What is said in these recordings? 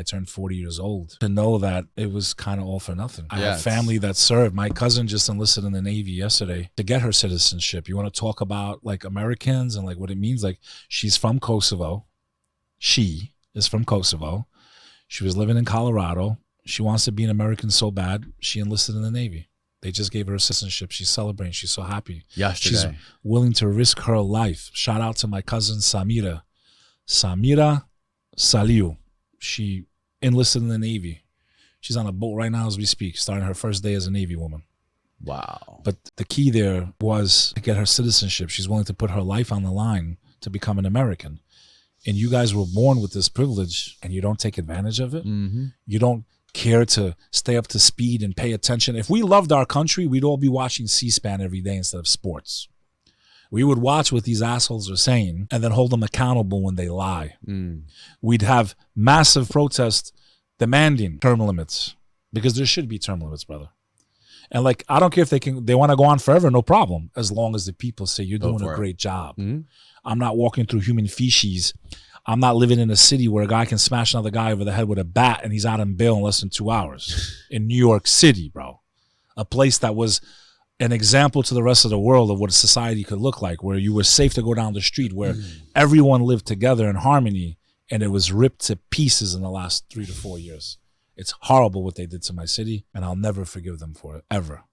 turned 40 years old, to know that it was kind of all for nothing. I have family that served. My cousin just enlisted in the Navy yesterday to get her citizenship. You want to talk about like Americans and like what it means? Like, she's from Kosovo. She is from Kosovo. She was living in Colorado. She wants to be an American so bad. She enlisted in the Navy. They just gave her citizenship. She's celebrating. She's so happy. Yesterday. She's willing to risk her life. Shout out to my cousin Samira. Samira Saliu. She enlisted in the Navy. She's on a boat right now as we speak, starting her first day as a Navy woman. Wow. But the key there was to get her citizenship. She's willing to put her life on the line to become an American. And you guys were born with this privilege, and you don't take advantage of it. Mm-hmm. You don't care to stay up to speed and pay attention. If we loved our country, we'd all be watching C-SPAN every day instead of sports. We would watch what these assholes are saying and then hold them accountable when they lie. We'd have massive protests demanding term limits, because there should be term limits, brother. And like, I don't care if they want to go on forever, no problem, as long as the people say you're doing a great job. I'm not walking through human feces. I'm not living in a city where a guy can smash another guy over the head with a bat and he's out on bail in less than 2 hours. In New York City, bro. A place that was an example to the rest of the world of what a society could look like, where you were safe to go down the street, where everyone lived together in harmony, and it was ripped to pieces in the last 3 to 4 years. It's horrible what they did to my city, and I'll never forgive them for it, ever.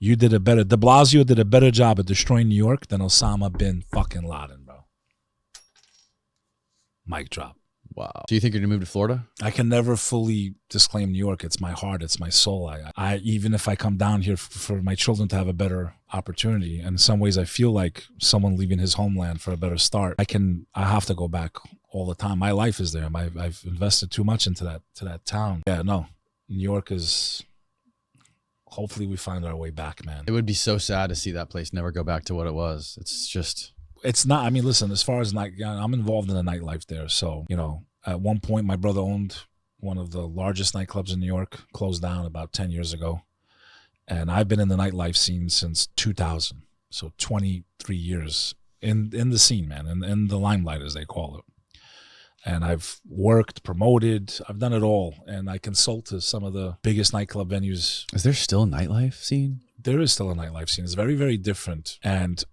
De Blasio did a better job at destroying New York than Osama bin fucking Laden, bro. Mic drop. Wow. Do you think you're going to move to Florida? I can never fully disclaim New York. It's my heart. It's my soul. I even if I come down here for my children to have a better opportunity, and in some ways I feel like someone leaving his homeland for a better start, I have to go back all the time. My life is there. I've invested too much into that town. Yeah, no. New York is, hopefully we find our way back, man. It would be so sad to see that place never go back to what it was. It's just... It's not, I mean, listen, as far as I'm involved in the nightlife there. So, you know, at one point, my brother owned one of the largest nightclubs in New York, closed down about 10 years ago. And I've been in the nightlife scene since 2000. So 23 years in the scene, man, in the limelight, as they call it. And I've worked, promoted, I've done it all. And I consult to some of the biggest nightclub venues. Is there still a nightlife scene? There is still a nightlife scene. It's very, very different. And,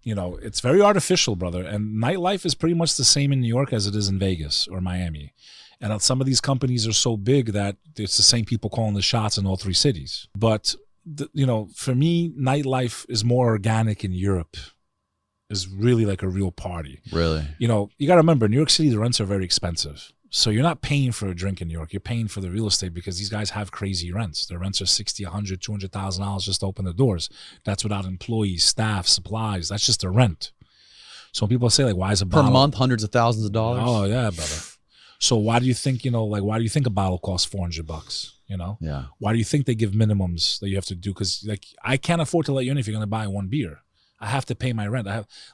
you know, it's very artificial, brother. And nightlife is pretty much the same in New York as it is in Vegas or Miami. And some of these companies are so big that it's the same people calling the shots in all three cities. But, you know, for me, nightlife is more organic in Europe. Is really like a real party. Really? You know, you got to remember, New York City, the rents are very expensive. So you're not paying for a drink in New York. You're paying for the real estate, because these guys have crazy rents. Their rents are $60,000, $100,000, $200,000 just to open the doors. That's without employees, staff, supplies. That's just the rent. So when people say, like, why is a bottle... Per month, hundreds of thousands of dollars? Oh, yeah, brother. So why do you think, you know, like, why do you think a bottle costs $400, you know? Yeah. Why do you think they give minimums that you have to do? Because, like, I can't afford to let you in if you're going to buy one beer. I have to pay my rent.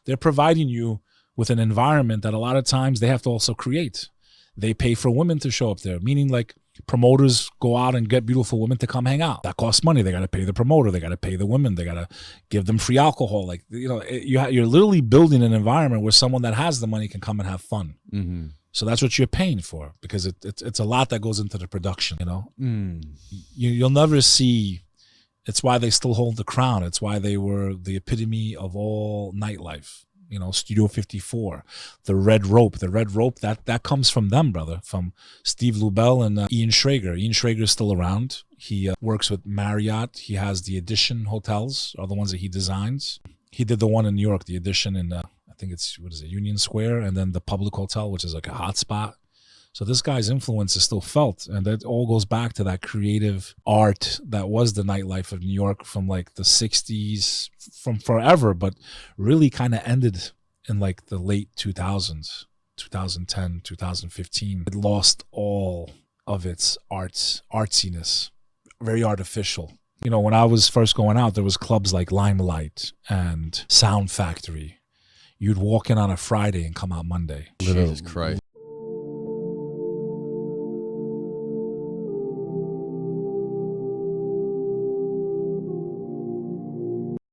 They're providing you with an environment that a lot of times they have to also create. They pay for women to show up there, meaning like promoters go out and get beautiful women to come hang out. That costs money. They got to pay the promoter. They got to pay the women. They got to give them free alcohol. Like, you know, you're literally building an environment where someone that has the money can come and have fun. Mm-hmm. So that's what you're paying for, because it's a lot that goes into the production, you know? You'll never see... It's why they still hold the crown. It's why they were the epitome of all nightlife. You know, Studio 54, the Red Rope. The Red Rope, that comes from them, brother, from Steve Lubell and Ian Schrager. Ian Schrager is still around. He works with Marriott. He has the Edition hotels, are the ones that he designs. He did the one in New York, the Edition in, I think it's, Union Square, and then the Public Hotel, which is like a hot spot. So this guy's influence is still felt, and that all goes back to that creative art that was the nightlife of New York from like the 60s, from forever, but really kind of ended in like the late 2000s, 2010, 2015. It lost all of its artsiness, very artificial. You know, when I was first going out, there was clubs like Limelight and Sound Factory. You'd walk in on a Friday and come out Monday. Jesus Christ.